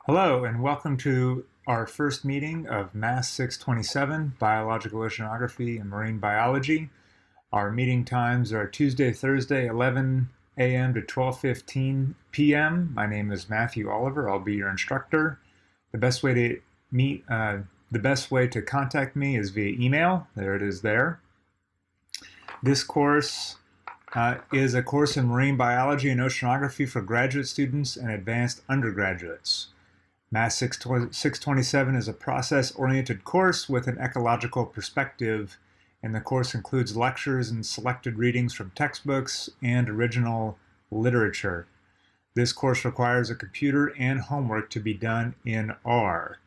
Hello, and welcome to our first meeting of Mass 627, Biological Oceanography and Marine Biology. Our meeting times are Tuesday, Thursday, 11 a.m. to 12:15 p.m. My name is Matthew Oliver. I'll be your instructor. The best way to contact me is via email. There it is there. This course is a course in marine biology and oceanography for graduate students and advanced undergraduates. Mass 627 is a process-oriented course with an ecological perspective, and the course includes lectures and selected readings from textbooks and original literature. This course requires a computer and homework to be done in R,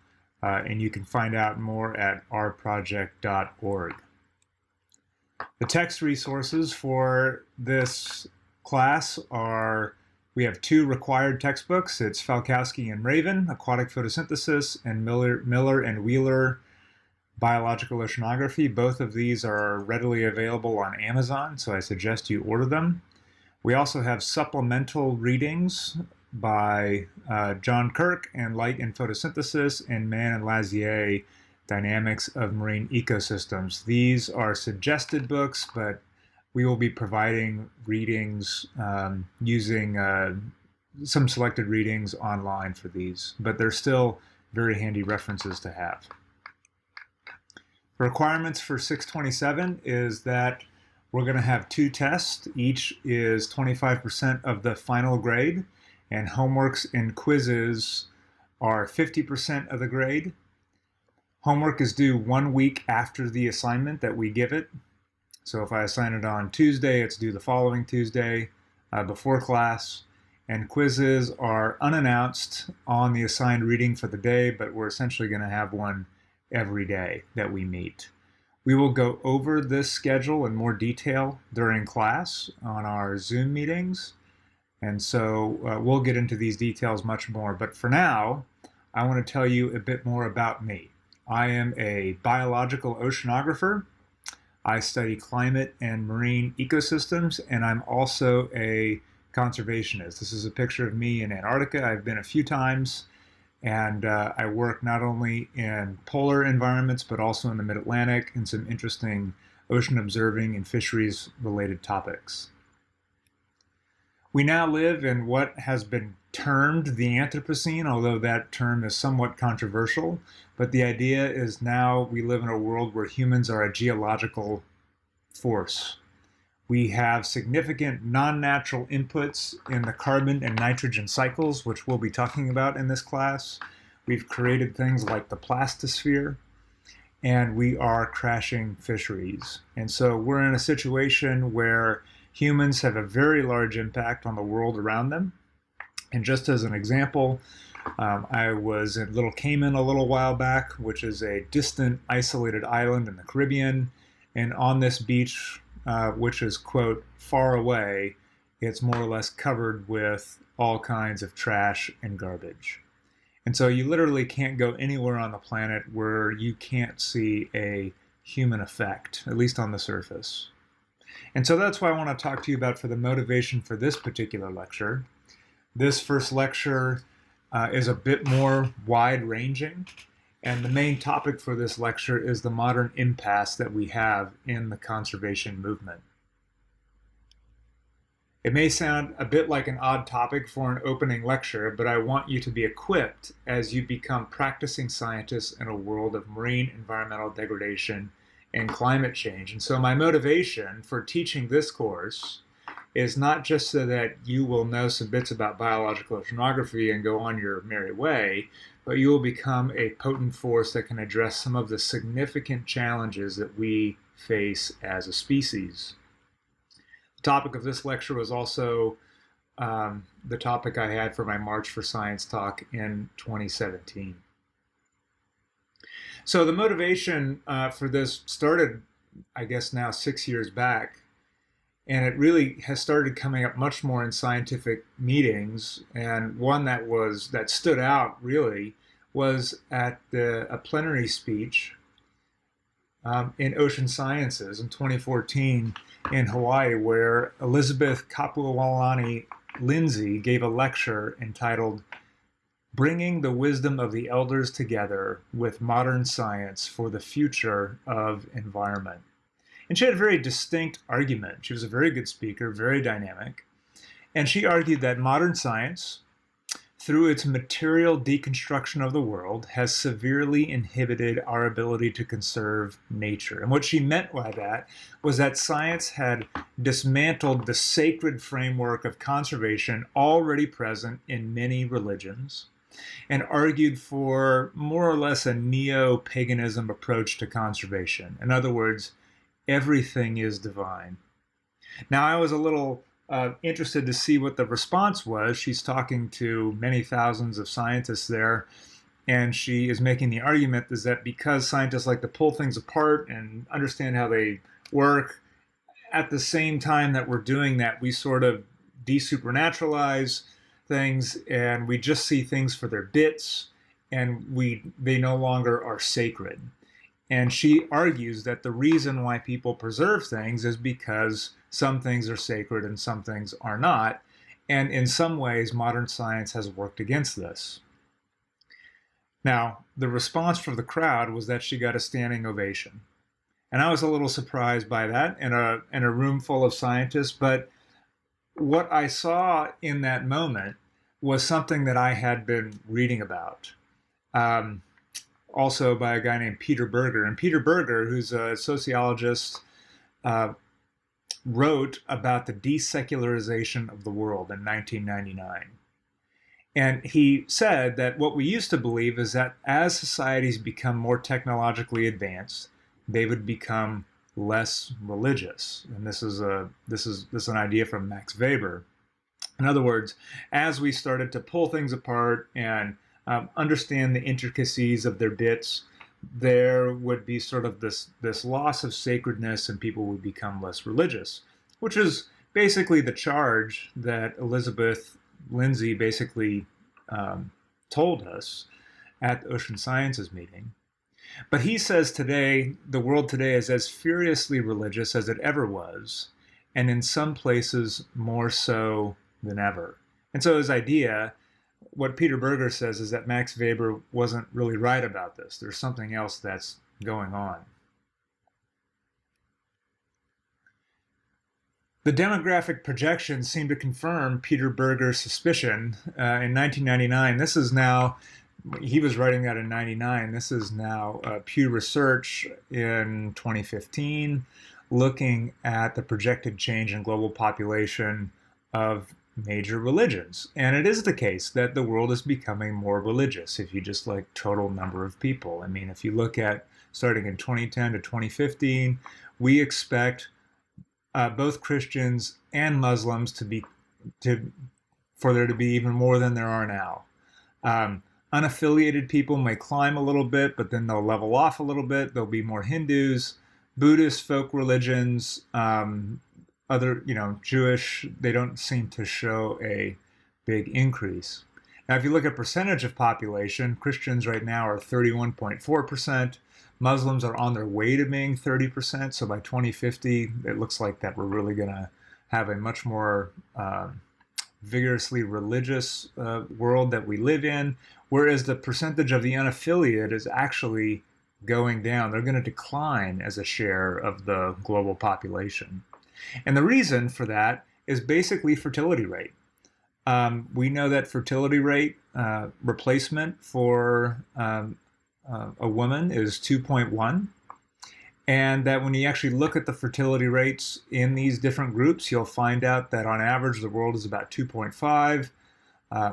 and you can find out more at rproject.org. The text resources for this class are: we have two required textbooks. It's Falkowski and Raven, Aquatic Photosynthesis, and Miller and Wheeler, Biological Oceanography. Both of these are readily available on Amazon, so I suggest you order them. We also have supplemental readings by John Kirk and Light and Photosynthesis, and Mann and Lazier, Dynamics of Marine Ecosystems. These are suggested books, but we will be providing readings using some selected readings online for these, but they're still very handy references to have. The requirements for 627 is that we're going to have two tests. Each is 25% of the final grade, and homeworks and quizzes are 50% of the grade. Homework is due 1 week after the assignment that we give it. So if I assign it on Tuesday, it's due the following Tuesday before class. And quizzes are unannounced on the assigned reading for the day, but we're essentially going to have one every day that we meet. We will go over this schedule in more detail during class on our Zoom meetings. And so we'll get into these details much more. But for now, I want to tell you a bit more about me. I am a biological oceanographer. I study climate and marine ecosystems, and I'm also a conservationist. This is a picture of me in Antarctica. I've been a few times, and I work not only in polar environments, but also in the mid-Atlantic and some interesting ocean observing and fisheries-related topics. We now live in what has been termed the Anthropocene, although that term is somewhat controversial. But the idea is now we live in a world where humans are a geological force. We have significant non-natural inputs in the carbon and nitrogen cycles, which we'll be talking about in this class. We've created things like the plastosphere, and we are crashing fisheries. And so we're in a situation where humans have a very large impact on the world around them. And just as an example, I was in Little Cayman a little while back, which is a distant, isolated island in the Caribbean. And on this beach, which is, quote, far away, it's more or less covered with all kinds of trash and garbage. And so you literally can't go anywhere on the planet where you can't see a human effect, at least on the surface. And so that's what I want to talk to you about for the motivation for this particular lecture. This first lecture is a bit more wide-ranging, and the main topic for this lecture is the modern impasse that we have in the conservation movement. It may sound a bit like an odd topic for an opening lecture, but I want you to be equipped as you become practicing scientists in a world of marine environmental degradation and climate change. And so my motivation for teaching this course is not just so that you will know some bits about biological oceanography and go on your merry way, but you will become a potent force that can address some of the significant challenges that we face as a species. The topic of this lecture was also the topic I had for my March for Science talk in 2017. So the motivation for this started, I guess now 6 years back, and it really has started coming up much more in scientific meetings. And one that stood out really was at a plenary speech in Ocean Sciences in 2014 in Hawaii, where Elizabeth Kapualani Lindsay gave a lecture entitled bringing the wisdom of the elders together with modern science for the future of environment. And she had a very distinct argument. She was a very good speaker, very dynamic. And she argued that modern science, through its material deconstruction of the world, has severely inhibited our ability to conserve nature. And what she meant by that was that science had dismantled the sacred framework of conservation already present in many religions and argued for more or less a neo-paganism approach to conservation. In other words, everything is divine. Now, I was a little interested to see what the response was. She's talking to many thousands of scientists there, and she is making the argument is that because scientists like to pull things apart and understand how they work, at the same time that we're doing that, we sort of desupernaturalize things and we just see things for their bits, and they no longer are sacred. And she argues that the reason why people preserve things is because some things are sacred and some things are not. And in some ways, modern science has worked against this. Now, the response from the crowd was that she got a standing ovation. And I was a little surprised by that in a room full of scientists. But what I saw in that moment was something that I had been reading about. Also by a guy named Peter Berger. And Peter Berger, who's a sociologist, wrote about the desecularization of the world in 1999. And he said that what we used to believe is that as societies become more technologically advanced, they would become less religious. And this is an idea from Max Weber. In other words, as we started to pull things apart and understand the intricacies of their bits, there would be sort of this loss of sacredness and people would become less religious, which is basically the charge that Elizabeth Lindsay basically told us at the Ocean Sciences meeting. But he says today, the world today is as furiously religious as it ever was, and in some places more so than ever. And so his idea, what Peter Berger says, is that Max Weber wasn't really right about this. There's something else that's going on. The demographic projections seem to confirm Peter Berger's suspicion. In 1999, this is now, he was writing that in 99, this is now Pew Research in 2015, looking at the projected change in global population of major religions. And it is the case that the world is becoming more religious if you just like total number of people. I mean, if you look at starting in 2010 to 2015, we expect both Christians and Muslims for there to be even more than there are now. Unaffiliated people may climb a little bit, but then they'll level off a little bit. There'll be more Hindus, Buddhist, folk religions, other, Jewish, they don't seem to show a big increase. Now, if you look at percentage of population, Christians right now are 31.4%. Muslims are on their way to being 30%. So by 2050, it looks like that we're really going to have a much more vigorously religious world that we live in, whereas the percentage of the unaffiliated is actually going down. They're going to decline as a share of the global population. And the reason for that is basically fertility rate. We know that fertility rate replacement for a woman is 2.1, and that when you actually look at the fertility rates in these different groups, you'll find out that on average the world is about 2.5,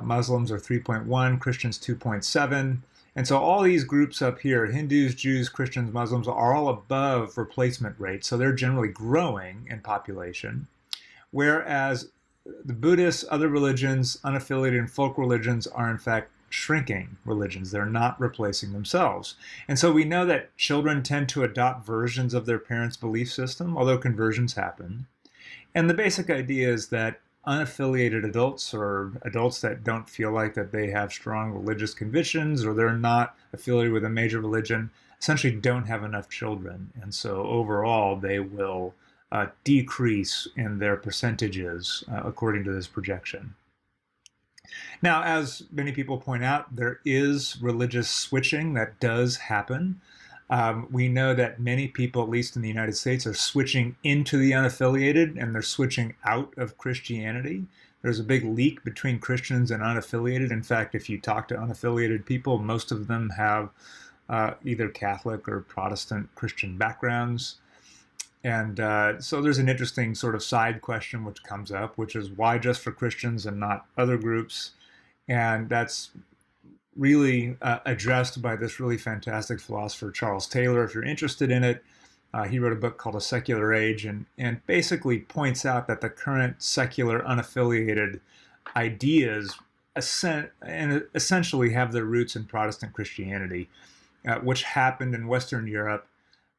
Muslims are 3.1, Christians 2.7, and so all these groups up here, Hindus, Jews, Christians, Muslims, are all above replacement rates, so they're generally growing in population, whereas the Buddhists, other religions, unaffiliated and folk religions are in fact shrinking religions. They're not replacing themselves. And so we know that children tend to adopt versions of their parents' belief system, although conversions happen. And the basic idea is that unaffiliated adults or adults that don't feel like that they have strong religious convictions or they're not affiliated with a major religion essentially don't have enough children. And so overall they will decrease in their percentages according to this projection. Now, as many people point out, there is religious switching that does happen. We know that many people, at least in the United States, are switching into the unaffiliated, and they're switching out of Christianity. There's a big leak between Christians and unaffiliated. In fact, if you talk to unaffiliated people, most of them have either Catholic or Protestant Christian backgrounds. And so there's an interesting sort of side question which comes up, which is why just for Christians and not other groups? And that's really addressed by this really fantastic philosopher, Charles Taylor. If you're interested in it, he wrote a book called A Secular Age, and basically points out that the current secular, unaffiliated ideas essentially have their roots in Protestant Christianity, which happened in Western Europe.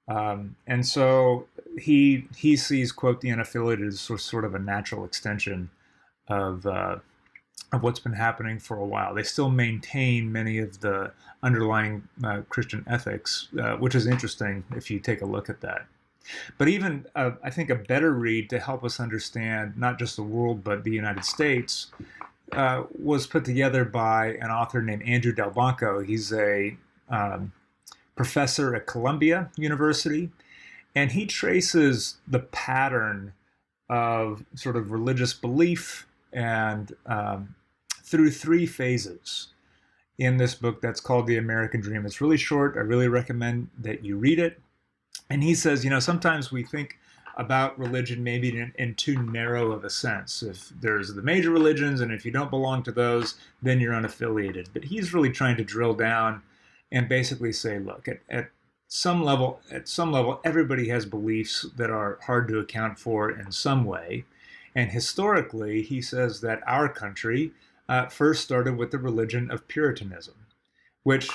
And so he sees, quote, the unaffiliated as sort of a natural extension of what's been happening for a while. They still maintain many of the underlying Christian ethics, which is interesting if you take a look at that. But even, I think, a better read to help us understand not just the world, but the United States, was put together by an author named Andrew Delbanco. He's a professor at Columbia University, and he traces the pattern of sort of religious belief and through three phases in this book that's called The American Dream. It's really short. I really recommend that you read it. And he says, sometimes we think about religion maybe in too narrow of a sense. If there's the major religions, and if you don't belong to those, then you're unaffiliated. But he's really trying to drill down and basically say, look, at some level, everybody has beliefs that are hard to account for in some way. And historically, he says that our country first started with the religion of Puritanism, which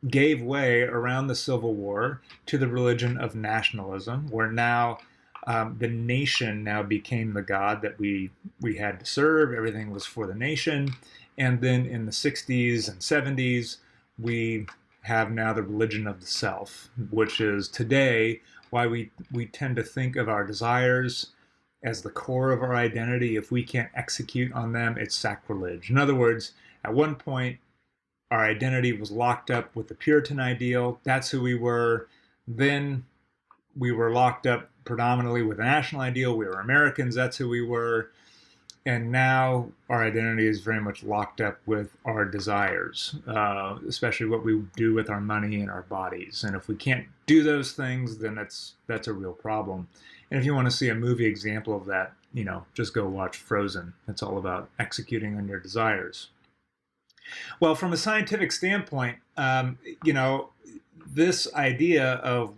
gave way around the Civil War to the religion of nationalism, where now the nation now became the God that we had to serve. Everything was for the nation. And then in the 60s and 70s, we have now the religion of the self, which is today why we tend to think of our desires as the core of our identity. If we can't execute on them, it's sacrilege. In other words, at one point, our identity was locked up with the Puritan ideal. That's who we were. Then we were locked up predominantly with the national ideal. We were Americans. That's who we were. And now our identity is very much locked up with our desires, especially what we do with our money and our bodies. And if we can't do those things, then that's a real problem. And if you want to see a movie example of that, just go watch Frozen. It's all about executing on your desires. Well, from a scientific standpoint, this idea of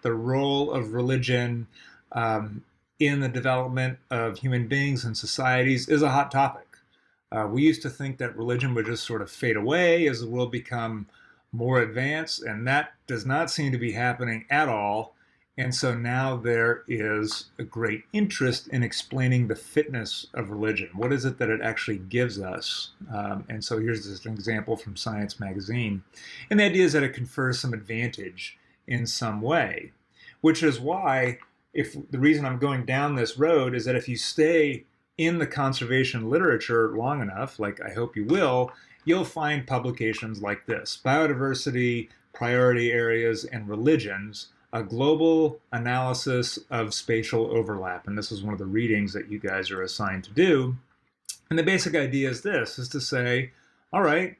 the role of religion in the development of human beings and societies is a hot topic. We used to think that religion would just sort of fade away as the world become more advanced, and that does not seem to be happening at all. And so now there is a great interest in explaining the fitness of religion. What is it that it actually gives us? And so here's just an example from Science magazine. And the idea is that it confers some advantage in some way, which is why the reason I'm going down this road is that if you stay in the conservation literature long enough, like I hope you will, you'll find publications like this: Biodiversity, Priority Areas, and Religions, a global analysis of spatial overlap. And this is one of the readings that you guys are assigned to do. And the basic idea is this, is to say, all right,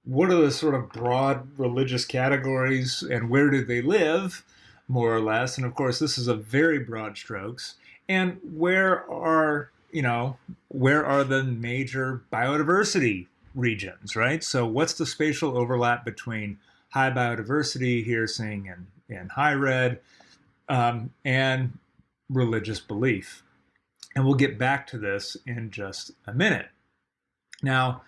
what are the sort of broad religious categories and where do they live, more or less? And of course, this is a very broad strokes. And where are the major biodiversity regions, right? So what's the spatial overlap between high biodiversity, here seeing in high red, and religious belief? And we'll get back to this in just a minute. Now,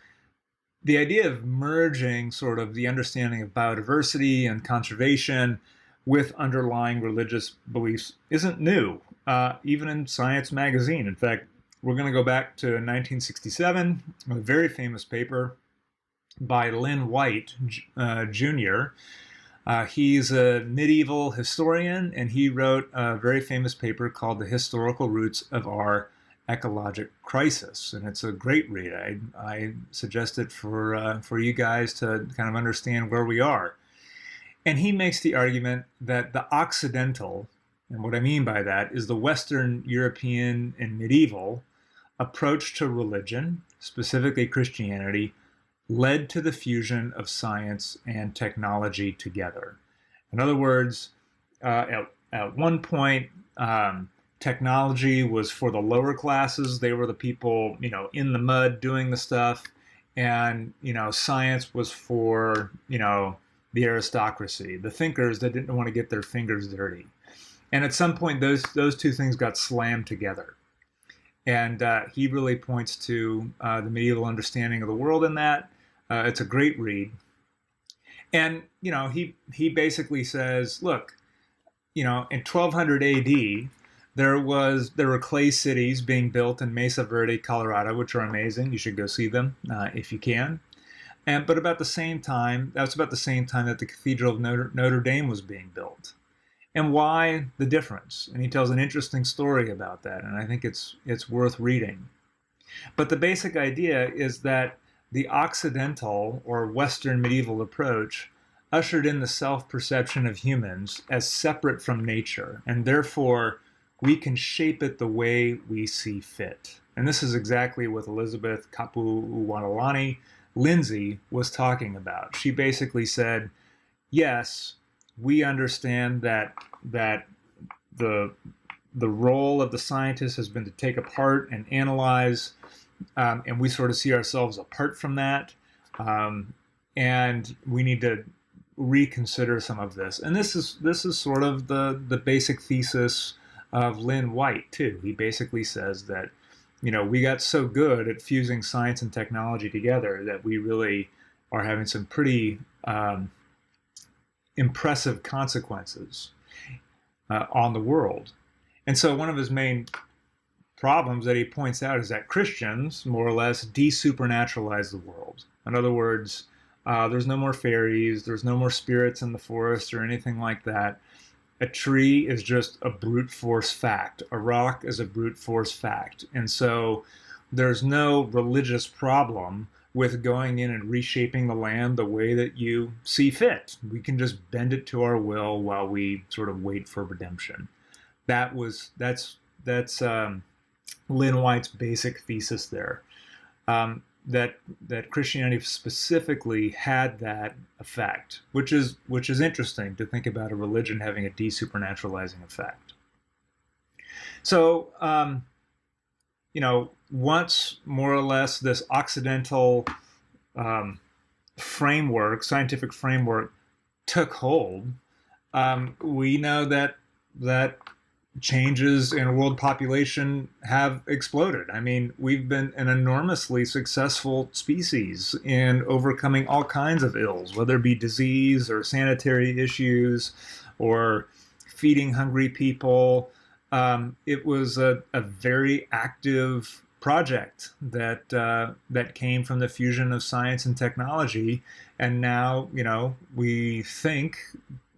the idea of merging sort of the understanding of biodiversity and conservation with underlying religious beliefs isn't new, even in Science magazine. In fact, we're going to go back to 1967, a very famous paper by Lynn White, Jr. He's a medieval historian, and he wrote a very famous paper called The Historical Roots of Our ecologic crisis, and it's a great read. I suggest it for you guys to kind of understand where we are. And he makes the argument that the Occidental, and what I mean by that is the Western European and medieval approach to religion, specifically Christianity, led to the fusion of science and technology together. In other words, at one point, technology was for the lower classes. They were the people, in the mud doing the stuff. And, science was for, the aristocracy, the thinkers that didn't want to get their fingers dirty. And at some point, those two things got slammed together. And he really points to the medieval understanding of the world in that. It's a great read. And, he basically says, look, in 1200 AD, there were clay cities being built in Mesa Verde, Colorado, which are amazing. You should go see them if you can. But about the same time, that was about the same time that the Cathedral of Notre Dame was being built. And why the difference? And he tells an interesting story about that, and I think it's worth reading. But the basic idea is that the Occidental or Western medieval approach ushered in the self-perception of humans as separate from nature, and therefore we can shape it the way we see fit. And this is exactly what Elizabeth Kapu'uwalani Lindsay was talking about. She basically said, yes, we understand that the role of the scientist has been to take apart and analyze, and we sort of see ourselves apart from that, and we need to reconsider some of this. And this is sort of the basic thesis of Lynn White too. He basically says that we got so good at fusing science and technology together that we really are having some pretty impressive consequences on the world. And so one of his main problems that he points out is that Christians, more or less, desupernaturalize the world. In other words, there's no more fairies, there's no more spirits in the forest or anything like that. A tree is just a brute force fact. A rock is a brute force fact. And so there's no religious problem with going in and reshaping the land the way that you see fit. We can just bend it to our will while we sort of wait for redemption. That's Lynn White's basic thesis there. That Christianity specifically had that effect, which is interesting to think about a religion having a desupernaturalizing effect. So, once more or less this Occidental scientific framework took hold, we know that changes in world population have exploded. I mean, we've been an enormously successful species in overcoming all kinds of ills, whether it be disease or sanitary issues or feeding hungry people. It was a very active project that came from the fusion of science and technology. And now, we think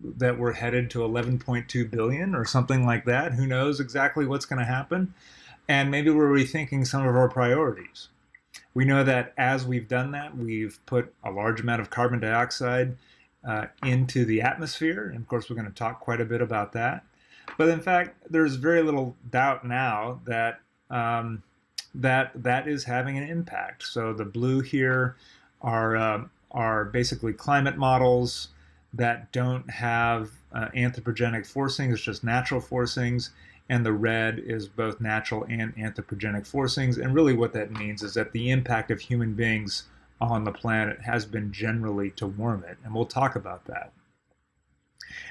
that we're headed to 11.2 billion or something like that. Who knows exactly what's going to happen? And maybe we're rethinking some of our priorities. We know that as we've done that, we've put a large amount of carbon dioxide into the atmosphere. And of course, we're going to talk quite a bit about that. But in fact, there's very little doubt now that that is having an impact. So the blue here are basically climate models that don't have anthropogenic forcings. It's just natural forcings. And the red is both natural and anthropogenic forcings. And really what that means is that the impact of human beings on the planet has been generally to warm it. And we'll talk about that.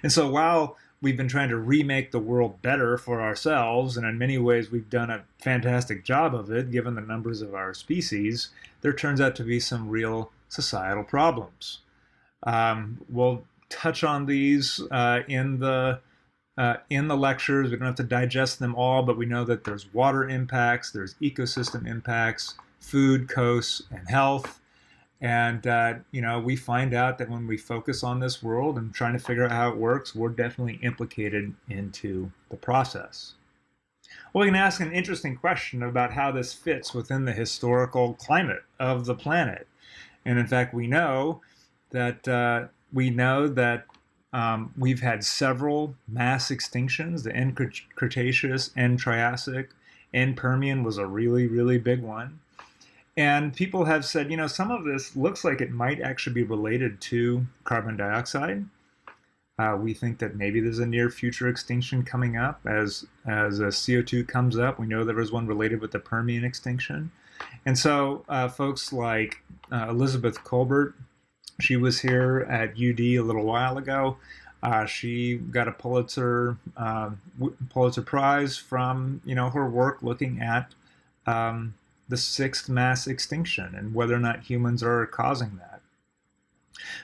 And so while we've been trying to remake the world better for ourselves, and in many ways we've done a fantastic job of it, given the numbers of our species, there turns out to be some real societal problems. We'll touch on these in the lectures. We don't have to digest them all, but we know that there's water impacts, there's ecosystem impacts, food, coasts, and health. And, we find out that when we focus on this world and trying to figure out how it works, we're definitely implicated into the process. Well, we can ask an interesting question about how this fits within the historical climate of the planet. And in fact, we know that we've had several mass extinctions. The end Cretaceous, end Triassic, end Permian was a really, really big one. And people have said, some of this looks like it might actually be related to carbon dioxide. We think that maybe there's a near future extinction coming up as CO2 comes up. We know there was one related with the Permian extinction. And so folks like Elizabeth Kolbert, she was here at UD a little while ago. She got a Pulitzer Prize from her work looking at the sixth mass extinction and whether or not humans are causing that.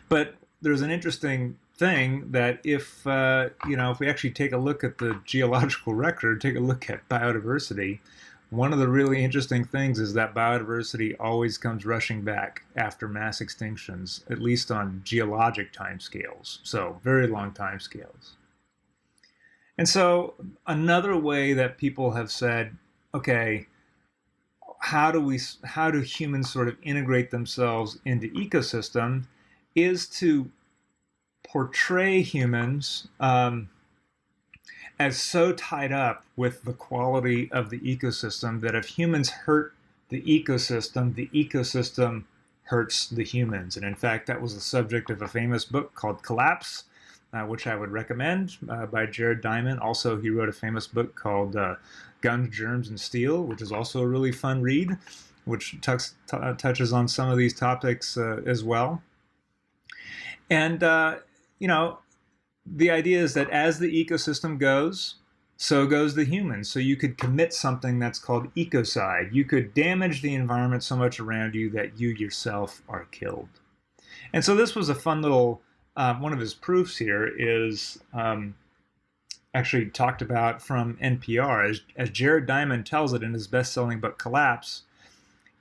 But there's an interesting thing that if we actually take a look at the geological record, take a look at biodiversity, one of the really interesting things is that biodiversity always comes rushing back after mass extinctions, at least on geologic timescales, so very long timescales. And so another way that people have said, okay, how do humans sort of integrate themselves into ecosystem is to portray humans as so tied up with the quality of the ecosystem that if humans hurt the ecosystem hurts the humans. And in fact, that was the subject of a famous book called Collapse, which I would recommend, by Jared Diamond. Also, he wrote a famous book called Guns, Germs, and Steel, which is also a really fun read, which touches on some of these topics as well. And, the idea is that as the ecosystem goes, so goes the human. So you could commit something that's called ecocide. You could damage the environment so much around you that you yourself are killed. And so this was a fun little, one of his proofs here is actually talked about from NPR. As Jared Diamond tells it in his best-selling book Collapse,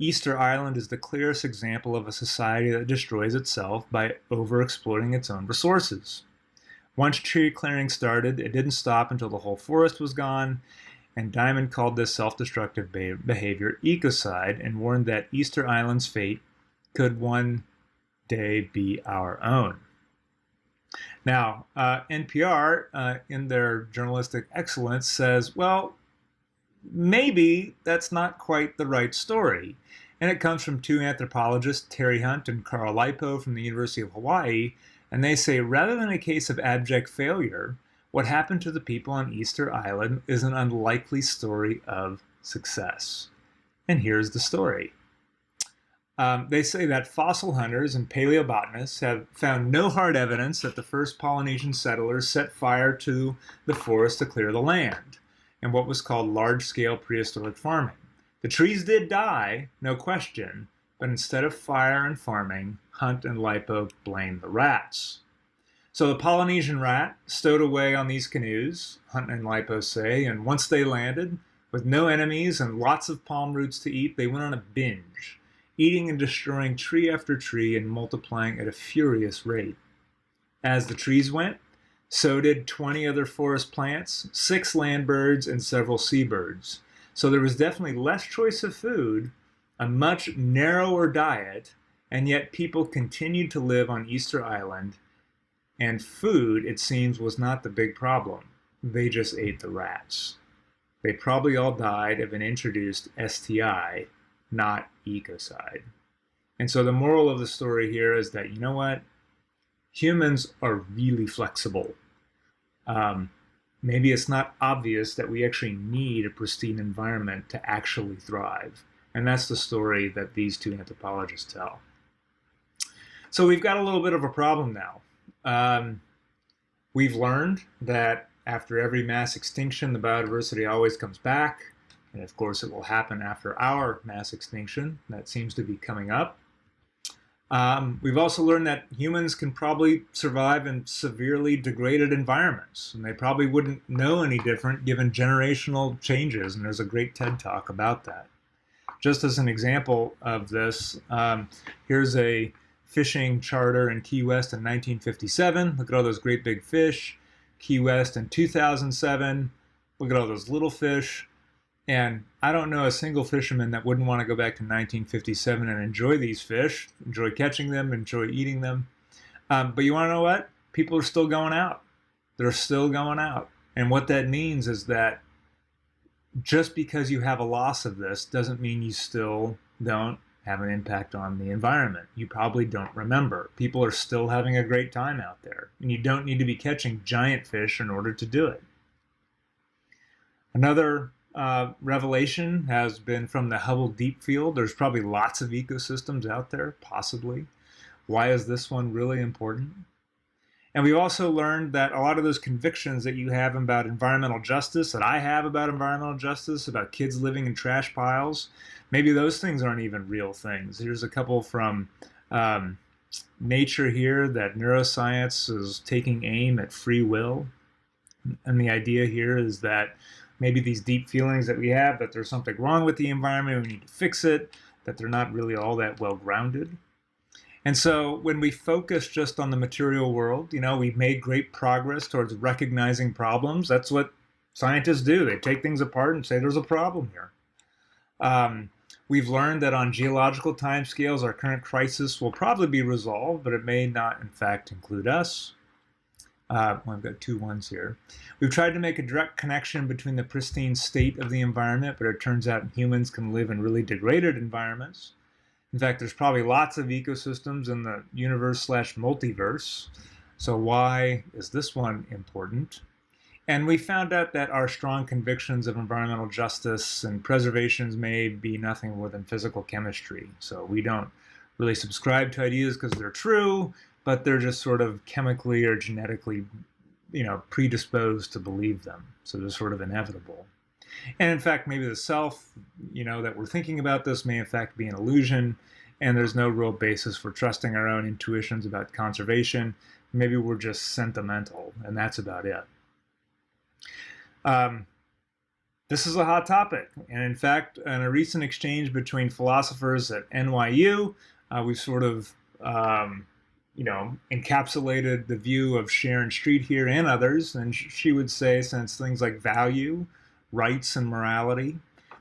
Easter Island is the clearest example of a society that destroys itself by overexploiting its own resources. Once tree clearing started, it didn't stop until the whole forest was gone, and Diamond called this self-destructive behavior ecocide and warned that Easter Island's fate could one day be our own. Now, NPR, in their journalistic excellence, says, well, maybe that's not quite the right story. And it comes from two anthropologists, Terry Hunt and Carl Lipo from the University of Hawaii, and they say, rather than a case of abject failure, what happened to the people on Easter Island is an unlikely story of success. And here's the story. They say that fossil hunters and paleobotanists have found no hard evidence that the first Polynesian settlers set fire to the forest to clear the land, in what was called large-scale prehistoric farming. The trees did die, no question, but instead of fire and farming, Hunt and Lipo blamed the rats. So the Polynesian rat stowed away on these canoes, Hunt and Lipo say, and once they landed, with no enemies and lots of palm roots to eat, they went on a binge, eating and destroying tree after tree and multiplying at a furious rate. As the trees went, so did 20 other forest plants, 6 land birds, and several seabirds. So there was definitely less choice of food, a much narrower diet, and yet people continued to live on Easter Island, and food, it seems, was not the big problem. They just ate the rats. They probably all died of an introduced STI, not ecocide. And so the moral of the story here is that, you know what? Humans are really flexible. Maybe it's not obvious that we actually need a pristine environment to actually thrive. And that's the story that these two anthropologists tell. So we've got a little bit of a problem now. We've learned that after every mass extinction, the biodiversity always comes back. And of course, it will happen after our mass extinction. That seems to be coming up. We've also learned that humans can probably survive in severely degraded environments, and they probably wouldn't know any different given generational changes, and there's a great TED Talk about that. Just as an example of this, here's a fishing charter in Key West in 1957. Look at all those great big fish. Key West in 2007. Look at all those little fish. And I don't know a single fisherman that wouldn't want to go back to 1957 and enjoy these fish, enjoy catching them, enjoy eating them. But you want to know what? People are still going out. They're still going out. And what that means is that just because you have a loss of this doesn't mean you still don't have an impact on the environment. You probably don't remember. People are still having a great time out there. And you don't need to be catching giant fish in order to do it. Another revelation has been from the Hubble Deep Field. There's probably lots of ecosystems out there, possibly. Why is this one really important? And we've also learned that a lot of those convictions that you have about environmental justice, that I have about environmental justice, about kids living in trash piles, maybe those things aren't even real things. Here's a couple from Nature here, that neuroscience is taking aim at free will. And the idea here is that maybe these deep feelings that we have, that there's something wrong with the environment, we need to fix it, that they're not really all that well grounded. And so when we focus just on the material world, we've made great progress towards recognizing problems. That's what scientists do. They take things apart and say there's a problem here. We've learned that on geological timescales, our current crisis will probably be resolved, but it may not, in fact, include us. I've got two ones here. We've tried to make a direct connection between the pristine state of the environment, but it turns out humans can live in really degraded environments. In fact, there's probably lots of ecosystems in the universe/multiverse. So why is this one important? And we found out that our strong convictions of environmental justice and preservations may be nothing more than physical chemistry. So we don't really subscribe to ideas because they're true, but they're just sort of chemically or genetically, predisposed to believe them. So they're sort of inevitable. And in fact, maybe the self, that we're thinking about this may in fact be an illusion, and there's no real basis for trusting our own intuitions about conservation. Maybe we're just sentimental, and that's about it. This is a hot topic. And in fact, in a recent exchange between philosophers at NYU, we've sort of encapsulated the view of Sharon Street here and others. And she would say, since things like value, rights, and morality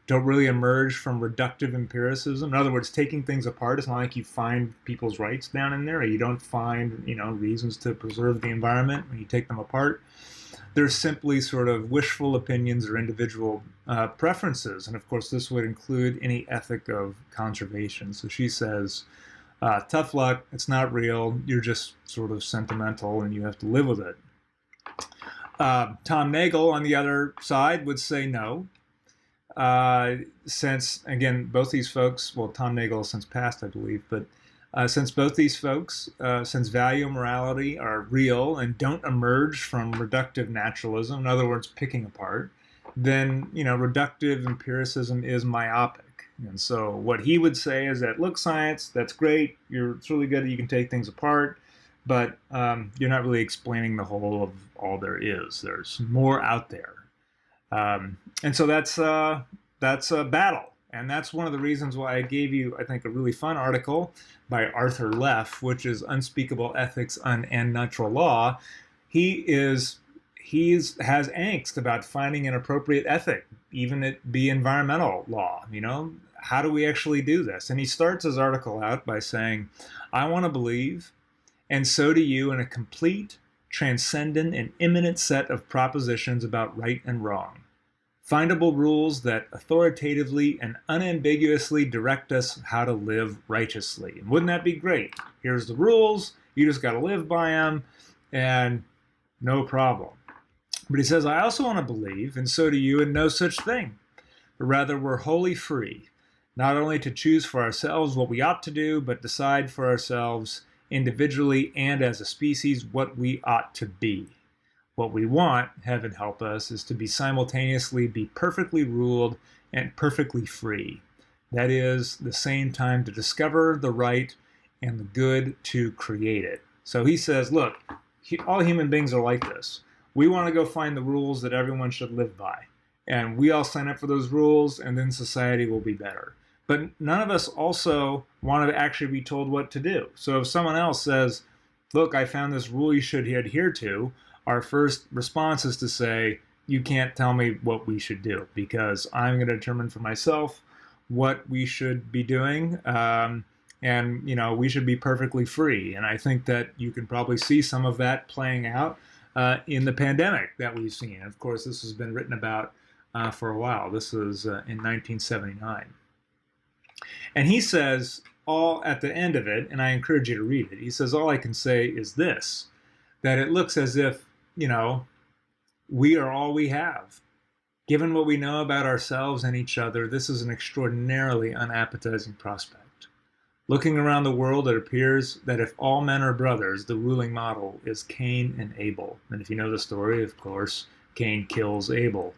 don't really emerge from reductive empiricism. In other words, taking things apart, it's not like you find people's rights down in there, or you don't find, reasons to preserve the environment when you take them apart. They're simply sort of wishful opinions or individual preferences. And of course, this would include any ethic of conservation. So she says, tough luck, it's not real, you're just sort of sentimental and you have to live with it. Tom Nagel, on the other side, would say no. Since, again, both these folks, well, Tom Nagel has since passed, I believe, but since both these folks, since value and morality are real and don't emerge from reductive naturalism, in other words, picking apart, then, reductive empiricism is myopic. And so what he would say is that, look, science, that's great. It's really good that you can take things apart, but you're not really explaining the whole of all there is. There's more out there. And so that's a battle. And that's one of the reasons why I gave you, I think, a really fun article by Arthur Leff, which is Unspeakable Ethics and Natural Law. He has angst about finding an appropriate ethic, even it be environmental law. How do we actually do this? And he starts his article out by saying, I want to believe, and so do you, in a complete, transcendent, and immanent set of propositions about right and wrong. Findable rules that authoritatively and unambiguously direct us how to live righteously. And wouldn't that be great? Here's the rules, you just got to live by them, and no problem. But he says, I also want to believe, and so do you, in no such thing. But rather, we're wholly free, not only to choose for ourselves what we ought to do, but decide for ourselves individually and as a species what we ought to be. What we want, heaven help us, is to be simultaneously be perfectly ruled and perfectly free. That is, the same time to discover the right and the good to create it. So he says, look, all human beings are like this. We want to go find the rules that everyone should live by. And we all sign up for those rules, and then society will be better. But none of us also want to actually be told what to do. So if someone else says, look, I found this rule you should adhere to, our first response is to say, you can't tell me what we should do, because I'm going to determine for myself what we should be doing. And, we should be perfectly free. And I think that you can probably see some of that playing out in the pandemic that we've seen. Of course, this has been written about for a while. This was in 1979. And he says, all at the end of it, and I encourage you to read it, he says, all I can say is this, that it looks as if, we are all we have. Given what we know about ourselves and each other, this is an extraordinarily unappetizing prospect. Looking around the world, it appears that if all men are brothers, the ruling model is Cain and Abel. And if you know the story, of course, Cain kills Abel.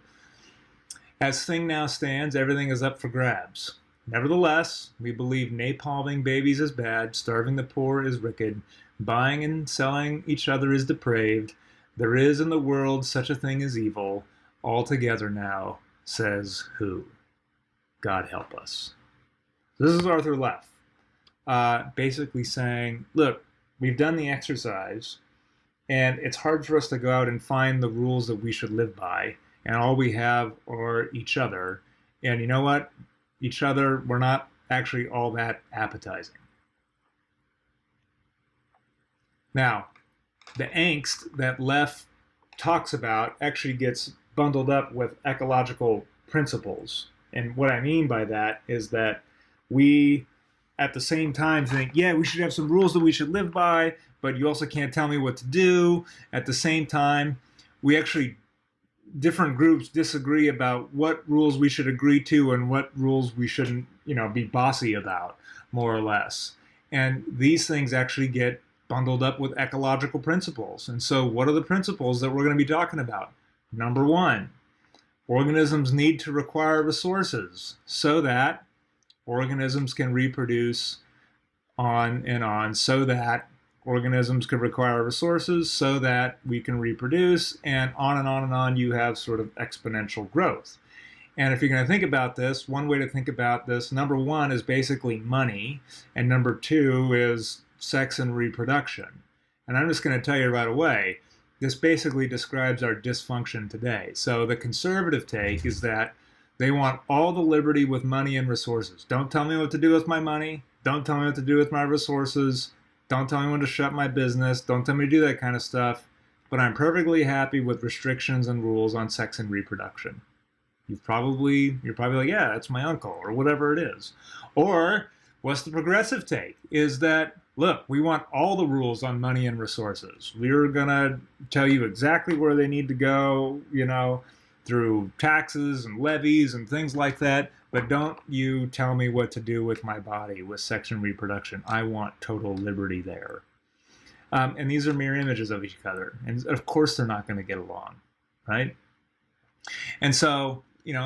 As thing now stands, everything is up for grabs. Nevertheless, we believe napalming babies is bad, starving the poor is wicked, buying and selling each other is depraved. There is in the world such a thing as evil. Altogether now, says who? God help us. This is Arthur Leff, basically saying, look, we've done the exercise, and it's hard for us to go out and find the rules that we should live by, and all we have are each other. And you know what? Each other, we're not actually all that appetizing. Now, the angst that Leff talks about actually gets bundled up with ecological principles. And what I mean by that is that we, at the same time, think, yeah, we should have some rules that we should live by, but you also can't tell me what to do. At the same time, different groups disagree about what rules we should agree to and what rules we shouldn't, be bossy about, more or less. And these things actually get bundled up with ecological principles. And so what are the principles that we're going to be talking about? Number one, organisms need to require resources so that organisms can reproduce on and on, so that organisms can require resources so that we can reproduce, and on and on and on. You have sort of exponential growth. And if you're going to think about this, one way to think about this, number one is basically money, and number two is sex and reproduction. And I'm just going to tell you right away, this basically describes our dysfunction today. So the conservative take is that they want all the liberty with money and resources. Don't tell me what to do with my money. Don't tell me what to do with my resources. Don't tell me when to shut my business. Don't tell me to do that kind of stuff. But I'm perfectly happy with restrictions and rules on sex and reproduction. You're probably like, yeah, that's my uncle, or whatever it is. Or what's the progressive take? Is that, look, we want all the rules on money and resources. We're going to tell you exactly where they need to go, through taxes and levies and things like that. But don't you tell me what to do with my body, with sex and reproduction. I want total liberty there. And these are mirror images of each other. And of course they're not going to get along, right? And so,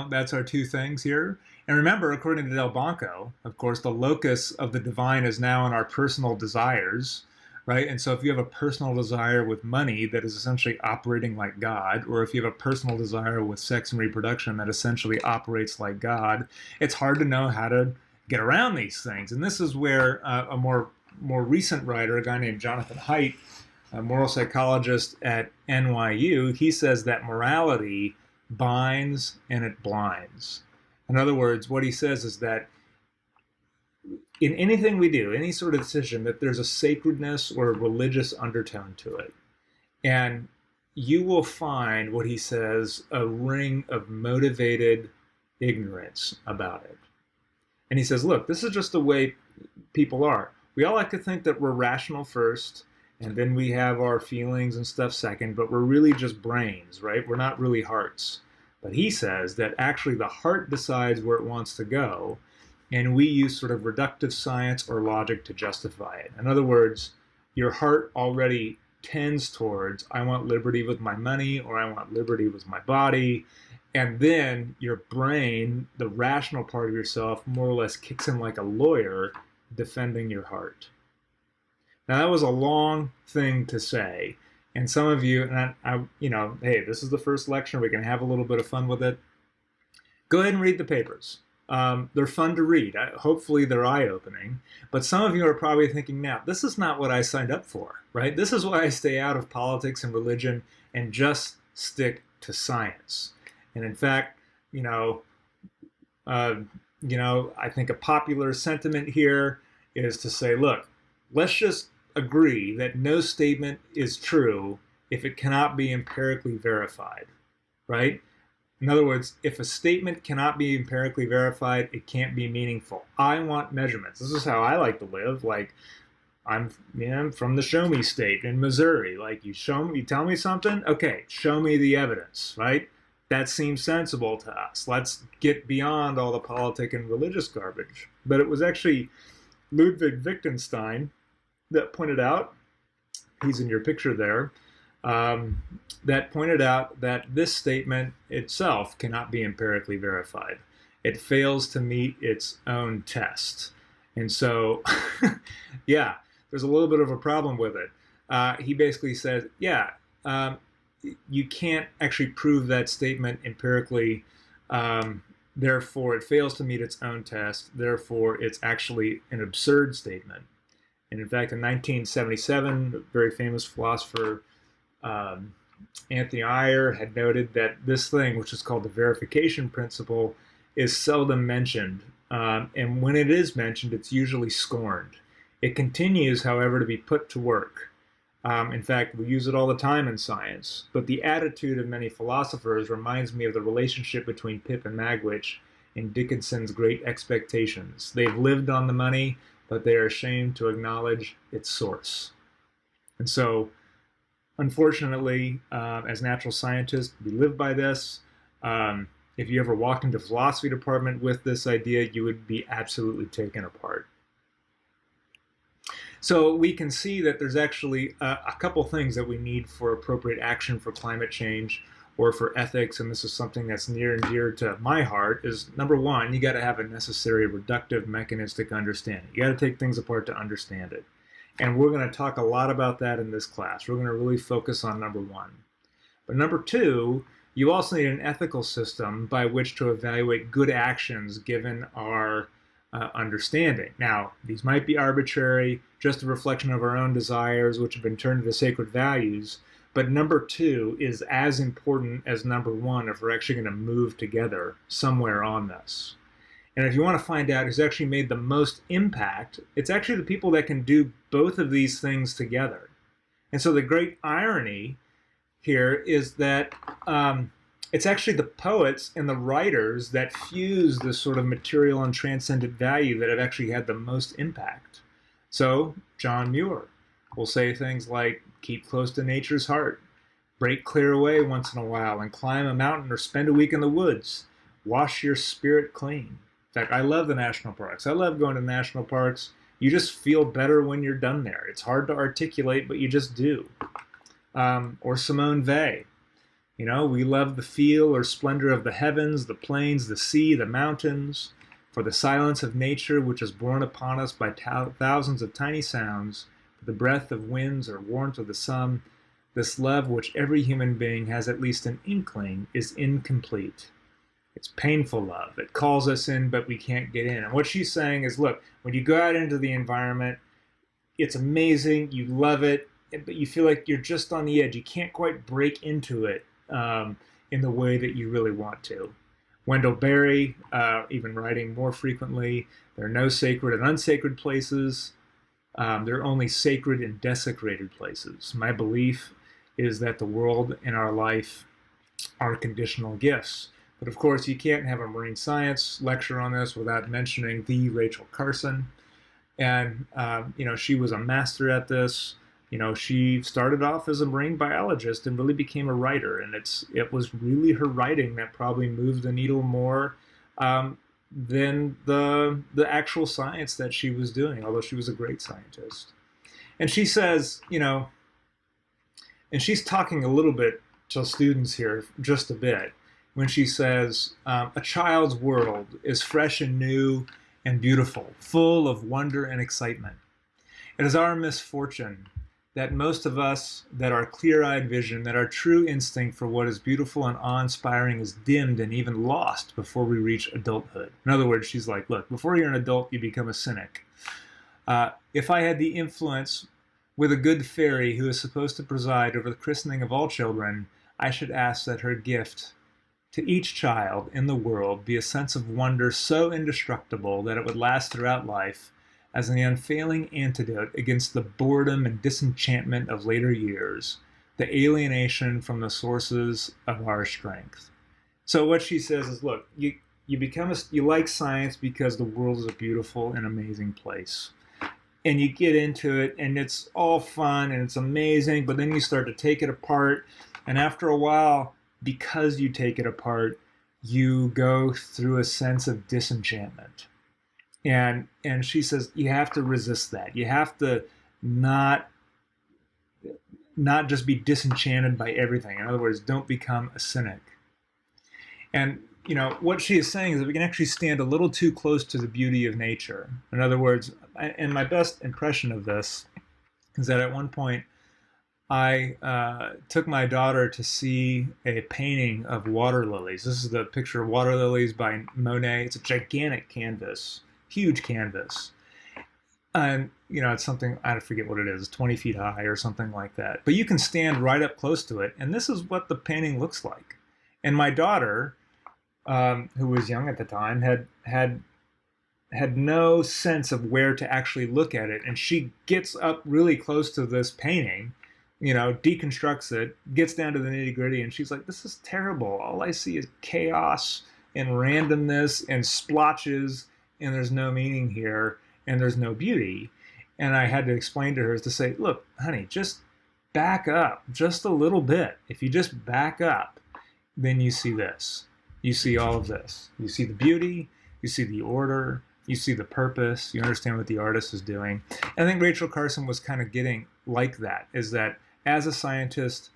that's our two things here. And remember, according to Del Banco, of course, the locus of the divine is now in our personal desires, right? And so if you have a personal desire with money that is essentially operating like God, or if you have a personal desire with sex and reproduction that essentially operates like God, it's hard to know how to get around these things. And this is where a more recent writer, a guy named Jonathan Haidt, a moral psychologist at NYU, he says that morality binds and it blinds. In other words, what he says is that in anything we do, any sort of decision, that there's a sacredness or a religious undertone to it. And you will find, what he says, a ring of motivated ignorance about it. And he says, look, this is just the way people are. We all like to think that we're rational first, and then we have our feelings and stuff second, but we're really just brains, right? We're not really hearts. But he says that actually the heart decides where it wants to go, and we use sort of reductive science or logic to justify it. In other words, your heart already tends towards, I want liberty with my money, or I want liberty with my body. And then your brain, the rational part of yourself, more or less kicks in like a lawyer defending your heart. Now, that was a long thing to say. And some of you, and hey, this is the first lecture. We can have a little bit of fun with it. Go ahead and read the papers. They're fun to read. Hopefully they're eye-opening. But some of you are probably thinking now, this is not what I signed up for, right? This is why I stay out of politics and religion and just stick to science. And in fact, you know, I think a popular sentiment here is to say, look, let's just agree that no statement is true if it cannot be empirically verified, right? In other words, if a statement cannot be empirically verified, it can't be meaningful. I want measurements. This is how I like to live. Like, I'm from the Show Me state in Missouri. Like, you tell me something, okay, show me the evidence, right? That seems sensible to us. Let's get beyond all the politic and religious garbage. But it was actually Ludwig Wittgenstein that pointed out, he's in your picture there, that pointed out that this statement itself cannot be empirically verified. It fails to meet its own test. And so, yeah, there's a little bit of a problem with it. He basically says, you can't actually prove that statement empirically. Therefore, it fails to meet its own test. Therefore, it's actually an absurd statement. And in fact, in 1977, a very famous philosopher, Anthony Ayer, had noted that this thing, which is called the verification principle, is seldom mentioned. And when it is mentioned, it's usually scorned. It continues, however, to be put to work. In fact, we use it all the time in science. But the attitude of many philosophers reminds me of the relationship between Pip and Magwitch in Dickinson's Great Expectations. They've lived on the money, but they are ashamed to acknowledge its source. And so, unfortunately, as natural scientists, we live by this. If you ever walked into a philosophy department with this idea, you would be absolutely taken apart. So we can see that there's actually a couple things that we need for appropriate action for climate change or for ethics, and this is something that's near and dear to my heart, is number one, you got to have a necessary reductive mechanistic understanding. You got to take things apart to understand it. And we're going to talk a lot about that in this class. We're going to really focus on number one. But number two, you also need an ethical system by which to evaluate good actions given our understanding. Now, these might be arbitrary, just a reflection of our own desires, which have been turned into sacred values. But number two is as important as number one if we're actually going to move together somewhere on this. And if you want to find out who's actually made the most impact, it's actually the people that can do both of these things together. And so the great irony here is that it's actually the poets and the writers that fuse this sort of material and transcendent value that have actually had the most impact. So John Muir will say things like, keep close to nature's heart, break clear away once in a while and climb a mountain or spend a week in the woods, wash your spirit clean. In fact, I love the national parks. I love going to national parks. You just feel better when you're done there. It's hard to articulate, but you just do. Or Simone Weil. You know, we love the feel or splendor of the heavens, the plains, the sea, the mountains, for the silence of nature which is borne upon us by thousands of tiny sounds, for the breath of winds or warmth of the sun. This love which every human being has at least an inkling is incomplete. It's painful love. It calls us in, but we can't get in. And what she's saying is, look, when you go out into the environment, it's amazing, you love it, but you feel like you're just on the edge. You can't quite break into it in the way that you really want to. Wendell Berry, even writing more frequently, there are no sacred and unsacred places. There are only sacred and desecrated places. My belief is that the world and our life are conditional gifts. But of course, you can't have a marine science lecture on this without mentioning the Rachel Carson. And, she was a master at this. She started off as a marine biologist and really became a writer. And it was really her writing that probably moved the needle more than the actual science that she was doing, although she was a great scientist. And she says, and she's talking a little bit to students here, just a bit, when she says, a child's world is fresh and new and beautiful, full of wonder and excitement. It is our misfortune that most of us, that our clear-eyed vision, that our true instinct for what is beautiful and awe-inspiring is dimmed and even lost before we reach adulthood. In other words, she's like, look, before you're an adult, you become a cynic. If I had the influence with a good fairy who is supposed to preside over the christening of all children, I should ask that her gift to each child in the world be a sense of wonder so indestructible that it would last throughout life as an unfailing antidote against the boredom and disenchantment of later years, the alienation from the sources of our strength. So what she says is, look, you like science because the world is a beautiful and amazing place. And you get into it and it's all fun and it's amazing, but then you start to take it apart, and after a while, because you take it apart, you go through a sense of disenchantment. And she says you have to resist that. You have to not just be disenchanted by everything. In other words, don't become a cynic. And what she is saying is that we can actually stand a little too close to the beauty of nature. In other words, and my best impression of this is that at one point I took my daughter to see a painting of water lilies. This is the picture of water lilies by Monet. It's a gigantic canvas, huge canvas. And, it's something, I forget what it is, 20 feet high or something like that. But you can stand right up close to it, and this is what the painting looks like. And my daughter, who was young at the time, had no sense of where to actually look at it. And she gets up really close to this painting, deconstructs it, gets down to the nitty gritty, and she's like, this is terrible. All I see is chaos and randomness and splotches, and there's no meaning here, and there's no beauty. And I had to explain to her to say, look, honey, just back up just a little bit. If you just back up, then you see this. You see all of this. You see the beauty, you see the order, you see the purpose, you understand what the artist is doing. And I think Rachel Carson was kind of getting like that, is that as a scientist,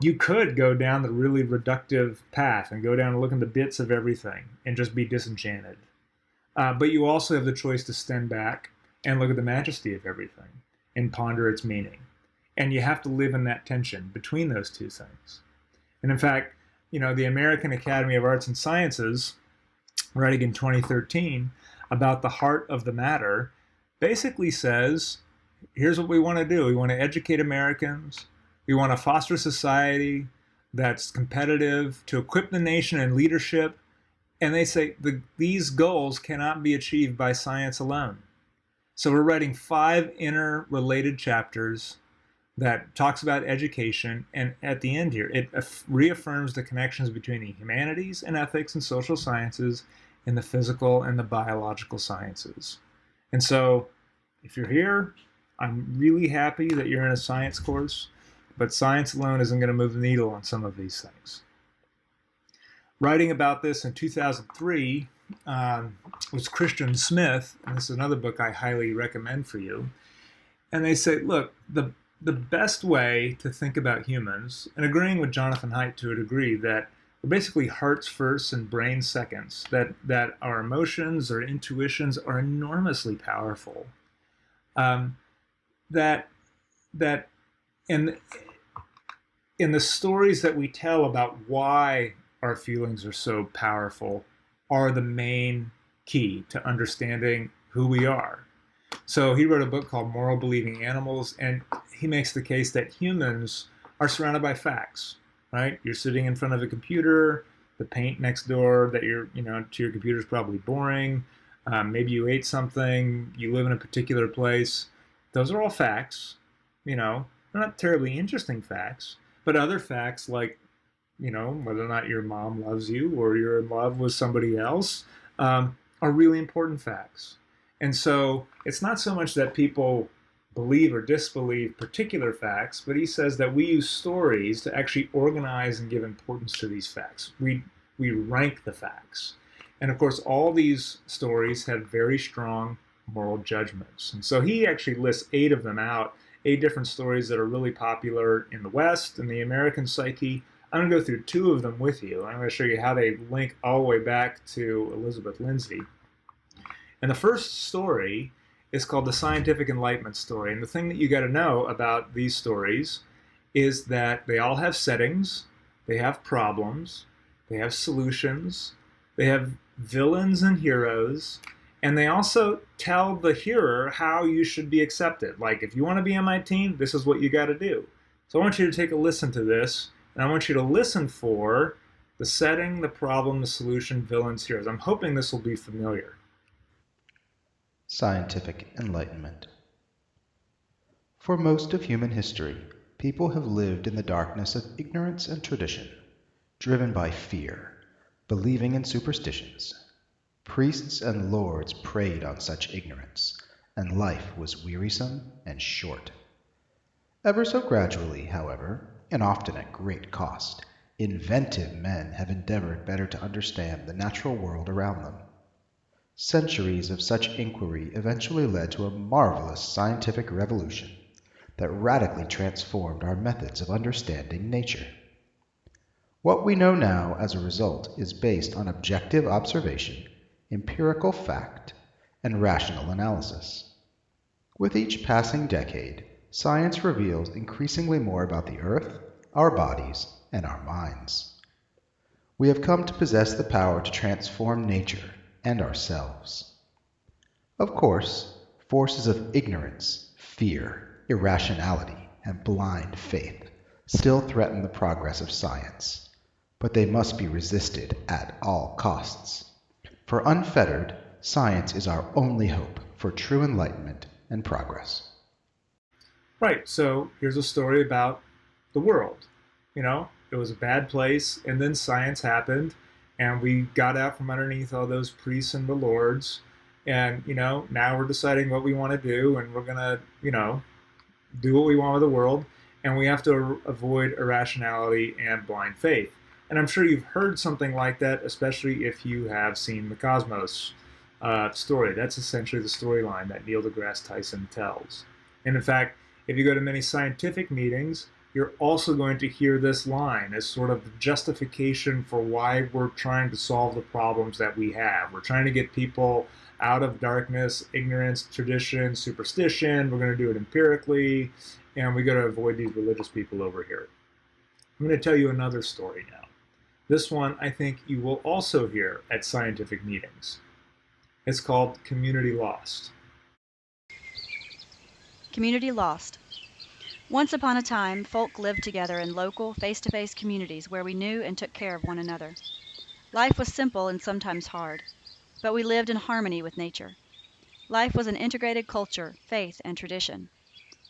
you could go down the really reductive path and go down and look at the bits of everything and just be disenchanted. But you also have the choice to stand back and look at the majesty of everything and ponder its meaning. And you have to live in that tension between those two things. And in fact, the American Academy of Arts and Sciences, writing in 2013 about the heart of the matter, basically says, here's what we want to do. We want to educate Americans. We want to foster society that's competitive, to equip the nation in leadership. And they say these goals cannot be achieved by science alone. So we're writing 5 interrelated chapters that talks about education. And at the end here, it reaffirms the connections between the humanities and ethics and social sciences and the physical and the biological sciences. And so if you're here, I'm really happy that you're in a science course, but science alone isn't going to move the needle on some of these things. Writing about this in 2003 was Christian Smith, and this is another book I highly recommend for you. And they say, look, the best way to think about humans, and agreeing with Jonathan Haidt to a degree, that we're basically hearts first and brains seconds, that our emotions or intuitions are enormously powerful. That in the stories that we tell about why our feelings are so powerful are the main key to understanding who we are. So he wrote a book called Moral Believing Animals, and he makes the case that humans are surrounded by facts, right? You're sitting in front of a computer, the paint next door that to your computer is probably boring. Maybe you ate something, you live in a particular place. Those are all facts, they're not terribly interesting facts, but other facts like, whether or not your mom loves you or you're in love with somebody else are really important facts. And so it's not so much that people believe or disbelieve particular facts, but he says that we use stories to actually organize and give importance to these facts. We rank the facts. And of course, all these stories have very strong moral judgments. And so he actually lists 8 of them out, 8 different stories that are really popular in the West and the American psyche. I'm going to go through 2 of them with you. I'm going to show you how they link all the way back to Elizabeth Lindsay. And the first story is called the Scientific Enlightenment story. And the thing that you got to know about these stories is that they all have settings, they have problems, they have solutions, they have villains and heroes, and they also tell the hearer how you should be accepted. Like, if you want to be on my team, this is what you got to do. So I want you to take a listen to this And I want you to listen for the setting, the problem, the solution, villains, heroes. I'm hoping this will be familiar. Scientific Enlightenment. For most of human history, people have lived in the darkness of ignorance and tradition, driven by fear, believing in superstitions. Priests and lords preyed on such ignorance, and life was wearisome and short. Ever so gradually, however, and often at great cost, inventive men have endeavored better to understand the natural world around them. Centuries of such inquiry eventually led to a marvelous scientific revolution that radically transformed our methods of understanding nature. What we know now as a result is based on objective observation, empirical fact, and rational analysis. With each passing decade, science reveals increasingly more about the earth, our bodies, and our minds. We have come to possess the power to transform nature and ourselves. Of course, forces of ignorance, fear, irrationality, and blind faith still threaten the progress of science, but they must be resisted at all costs. For unfettered, science is our only hope for true enlightenment and progress. Right, so here's a story about the world. It was a bad place, and then science happened, and we got out from underneath all those priests and the lords, and, now we're deciding what we want to do, and we're going to, do what we want with the world, and we have to avoid irrationality and blind faith. And I'm sure you've heard something like that, especially if you have seen the Cosmos story. That's essentially the storyline that Neil deGrasse Tyson tells. And in fact, if you go to many scientific meetings, you're also going to hear this line as sort of the justification for why we're trying to solve the problems that we have. We're trying to get people out of darkness, ignorance, tradition, superstition. We're going to do it empirically, and we got to avoid these religious people over here. I'm going to tell you another story now. This one I think you will also hear at scientific meetings. It's called Community Lost. Community Lost. Once upon a time, folk lived together in local, face-to-face communities where we knew and took care of one another. Life was simple and sometimes hard, but we lived in harmony with nature. Life was an integrated culture, faith, and tradition.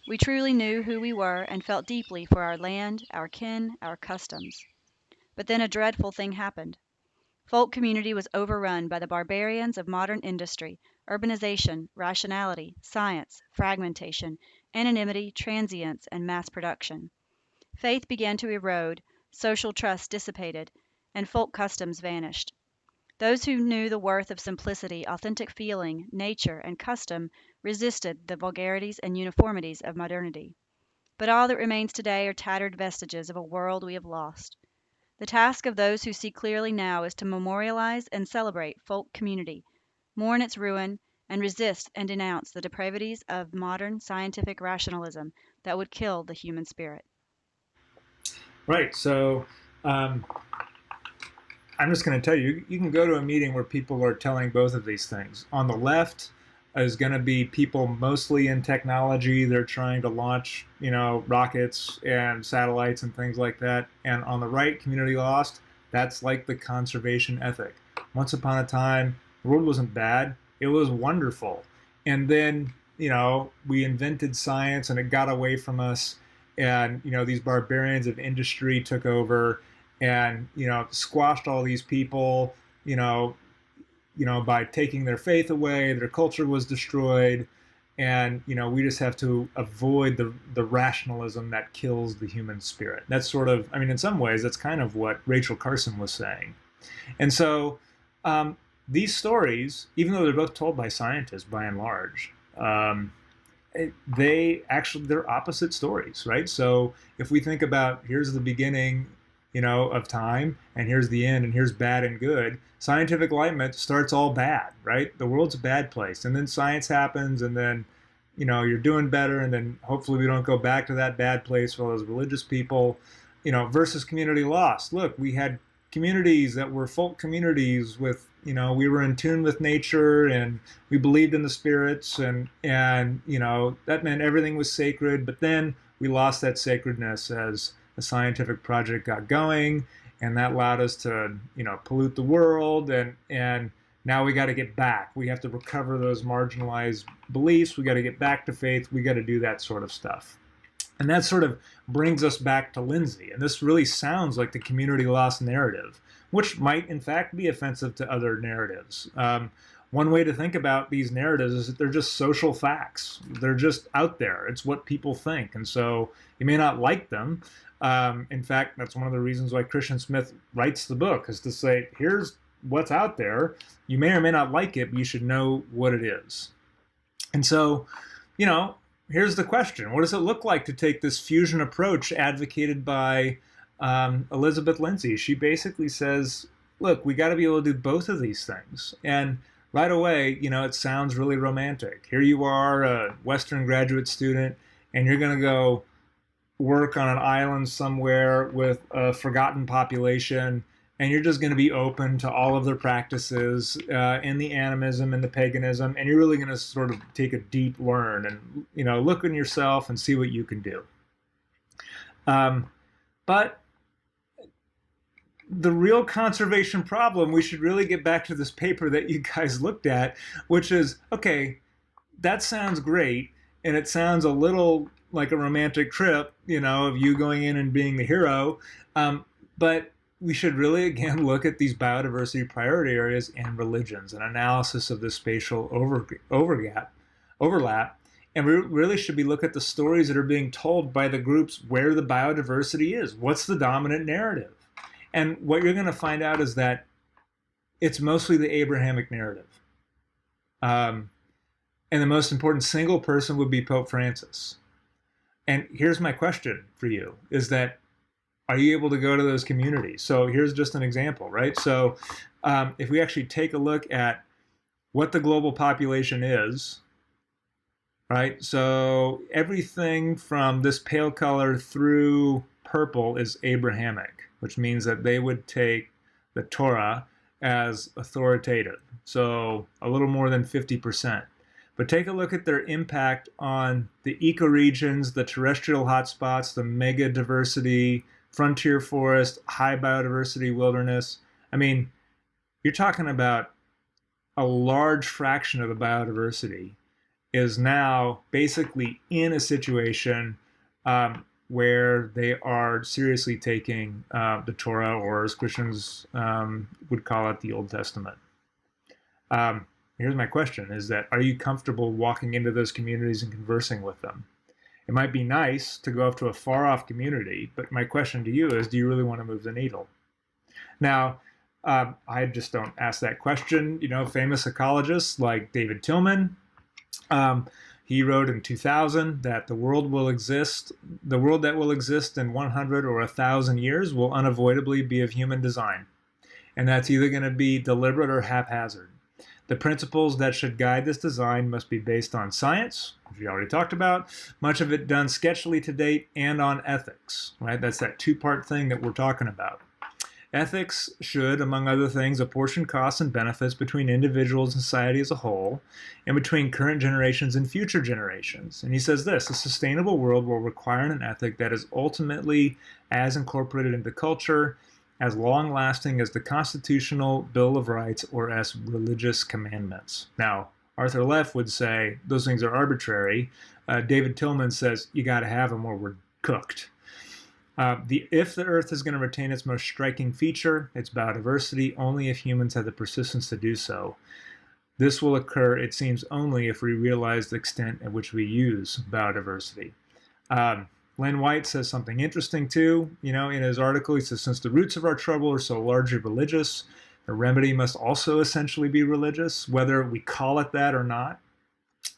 We truly knew who we were and felt deeply for our land, our kin, our customs. But then a dreadful thing happened. Folk community was overrun by the barbarians of modern industry, urbanization, rationality, science, fragmentation, anonymity, transience, and mass production. Faith began to erode, social trust dissipated, and folk customs vanished. Those who knew the worth of simplicity, authentic feeling, nature, and custom resisted the vulgarities and uniformities of modernity. But all that remains today are tattered vestiges of a world we have lost. The task of those who see clearly now is to memorialize and celebrate folk community, mourn its ruin, and resist and denounce the depravities of modern scientific rationalism that would kill the human spirit. Right, so I'm just going to tell you, you can go to a meeting where people are telling both of these things. On the left is going to be people mostly in technology. They're trying to launch, rockets and satellites and things like that. And on the right, Community Lost, that's like the conservation ethic. Once upon a time, the world wasn't bad. It was wonderful. And then, we invented science and it got away from us. And, these barbarians of industry took over and, squashed all these people, by taking their faith away. Their culture was destroyed. And, we just have to avoid the rationalism that kills the human spirit. That's sort of, in some ways, that's kind of what Rachel Carson was saying. And so these stories, even though they're both told by scientists by and large, they're opposite stories, right? So if we think about here's the beginning, of time, and here's the end, and here's bad and good, scientific enlightenment starts all bad, right? The world's a bad place, and then science happens, and then, you're doing better, and then hopefully we don't go back to that bad place for all those religious people, versus Community Lost. Look, we had communities that were folk communities with, we were in tune with nature and we believed in the spirits and that meant everything was sacred. But then we lost that sacredness as the scientific project got going, and that allowed us to, pollute the world, and now we got to get back. We have to recover those marginalized beliefs. We got to get back to faith. We got to do that sort of stuff. And that sort of brings us back to Lindsay. And this really sounds like the community loss narrative, which might in fact be offensive to other narratives. One way to think about these narratives is that they're just social facts. They're just out there. It's what people think. And so you may not like them. In fact, that's one of the reasons why Christian Smith writes the book, is to say, here's what's out there. You may or may not like it, but you should know what it is. And so, here's the question. What does it look like to take this fusion approach advocated by Elizabeth Lindsay? She basically says, look, we got to be able to do both of these things. And right away, it sounds really romantic. Here you are, a Western graduate student, and you're going to go work on an island somewhere with a forgotten population, and you're just going to be open to all of their practices and the animism and the paganism, and you're really going to sort of take a deep learn and, look in yourself and see what you can do. But the real conservation problem, we should really get back to this paper that you guys looked at, which is, okay, that sounds great, and it sounds a little like a romantic trip, of you going in and being the hero, but we should really, again, look at these biodiversity priority areas and religions, an analysis of the spatial overlap, and we really should be looking at the stories that are being told by the groups where the biodiversity is. What's the dominant narrative? And what you're going to find out is that it's mostly the Abrahamic narrative. And the most important single person would be Pope Francis. And here's my question for you, is that, are you able to go to those communities? So here's just an example, right? So if we actually take a look at what the global population is, right? So everything from this pale color through purple is Abrahamic, which means that they would take the Torah as authoritative. So a little more than 50%. But take a look at their impact on the ecoregions, the terrestrial hotspots, the mega diversity, frontier forest, high biodiversity wilderness. I mean, you're talking about a large fraction of the biodiversity is now basically in a situation where they are seriously taking the Torah, or as Christians would call it, the Old Testament. Here's my question, is that, are you comfortable walking into those communities and conversing with them? It might be nice to go up to a far-off community, but my question to you is, do you really want to move the needle? Now, I just don't ask that question. Famous ecologists like David Tillman, he wrote in 2000 that the world that will exist in 100 or 1,000 years will unavoidably be of human design. And that's either going to be deliberate or haphazard. The principles that should guide this design must be based on science, which we already talked about, much of it done sketchily to date, and on ethics, right? That's that two-part thing that we're talking about. Ethics should, among other things, apportion costs and benefits between individuals and society as a whole, and between current generations and future generations. And he says this: a sustainable world will require an ethic that is ultimately as incorporated into culture, as long-lasting as the Constitutional Bill of Rights or as religious commandments. Now, Arthur Leff would say those things are arbitrary. David Tillman says you got to have them or we're cooked. If the Earth is going to retain its most striking feature, its biodiversity, only if humans have the persistence to do so. This will occur, it seems, only if we realize the extent at which we use biodiversity. Len White says something interesting too. In his article, he says, since the roots of our trouble are so largely religious, the remedy must also essentially be religious, whether we call it that or not.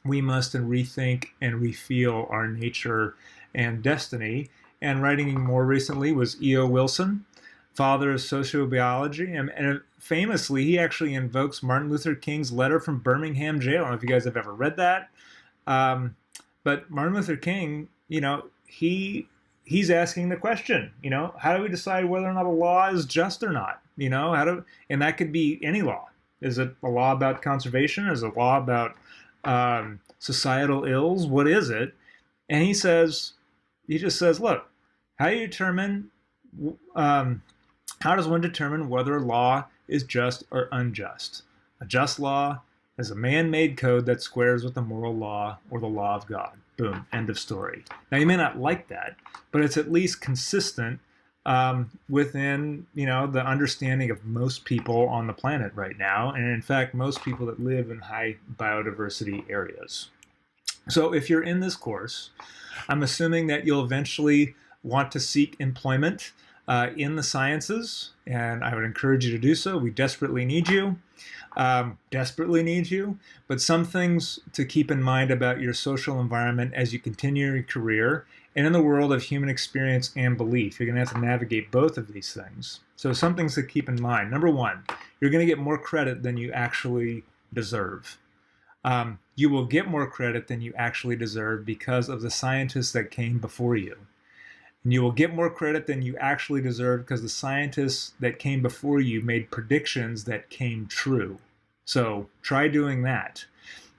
We must rethink and refeel our nature and destiny. And writing more recently was E.O. Wilson, father of sociobiology. And famously, he actually invokes Martin Luther King's letter from Birmingham jail. I don't know if you guys have ever read that. But Martin Luther King, he's asking the question, how do we decide whether or not a law is just or not? And that could be any law. Is it a law about conservation? Is it a law about societal ills? What is it? And he just says, look, How do you determine, um, how does one determine whether a law is just or unjust? A just law is a man-made code that squares with the moral law or the law of God. Boom, end of story. Now, you may not like that, but it's at least consistent within, the understanding of most people on the planet right now, and in fact, most people that live in high biodiversity areas. So if you're in this course, I'm assuming that you'll eventually want to seek employment in the sciences, and I would encourage you to do so. We desperately need you. But some things to keep in mind about your social environment as you continue your career and in the world of human experience and belief. You're going to have to navigate both of these things. So some things to keep in mind. Number one, you're going to get more credit than you actually deserve. You will get more credit than you actually deserve because of the scientists that came before you. And you will get more credit than you actually deserve because the scientists that came before you made predictions that came true. So try doing that.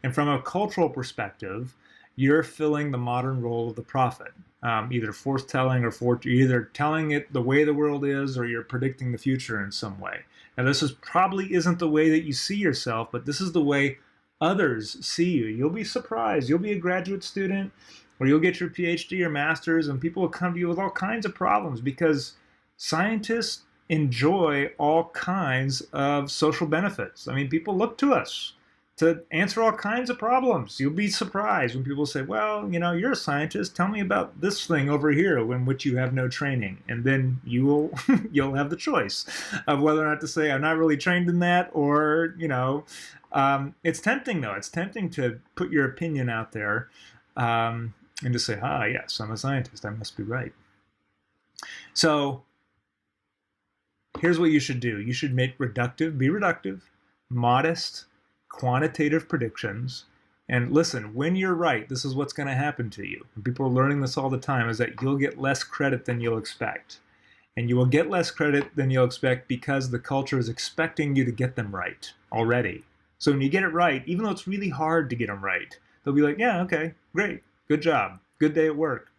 And from a cultural perspective, you're filling the modern role of the prophet, either foretelling or either telling it the way the world is, or you're predicting the future in some way. Now, this probably isn't the way that you see yourself, but this is the way others see you. You'll be surprised. You'll be a graduate student, or you'll get your PhD or master's, and people will come to you with all kinds of problems because scientists enjoy all kinds of social benefits. I mean, people look to us to answer all kinds of problems. You'll be surprised when people say, well, you're a scientist. Tell me about this thing over here in which you have no training. And then you'll have the choice of whether or not to say, I'm not really trained in that, or, it's tempting, though. It's tempting to put your opinion out there and to say, yes, I'm a scientist. I must be right. So here's what you should do. You should be reductive, modest, quantitative predictions. And listen, when you're right, this is what's going to happen to you. And people are learning this all the time, is that you'll get less credit than you'll expect. And you will get less credit than you'll expect because the culture is expecting you to get them right already. So when you get it right, even though it's really hard to get them right, they'll be like, yeah, okay, great, good job, good day at work.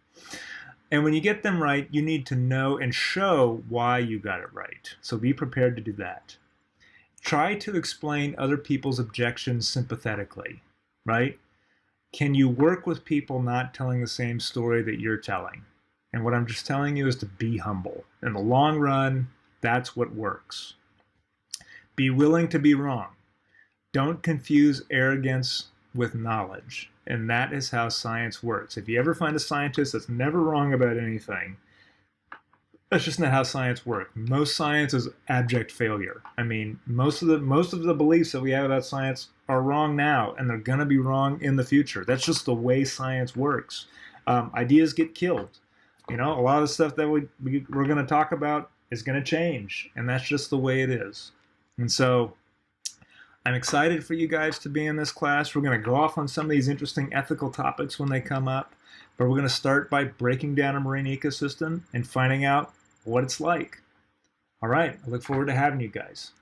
And when you get them right, you need to know and show why you got it right. So be prepared to do that. Try to explain other people's objections sympathetically, right? Can you work with people not telling the same story that you're telling? And what I'm just telling you is to be humble. In the long run, that's what works. Be willing to be wrong. Don't confuse arrogance with knowledge. And that is how science works. If you ever find a scientist that's never wrong about anything, that's just not how science works. Most science is abject failure. I mean, most of the beliefs that we have about science are wrong now, and they're going to be wrong in the future. That's just the way science works. Ideas get killed. A lot of the stuff that we're going to talk about is going to change, and that's just the way it is. And so I'm excited for you guys to be in this class. We're going to go off on some of these interesting ethical topics when they come up, but we're going to start by breaking down a marine ecosystem and finding out what it's like. All right, I look forward to having you guys.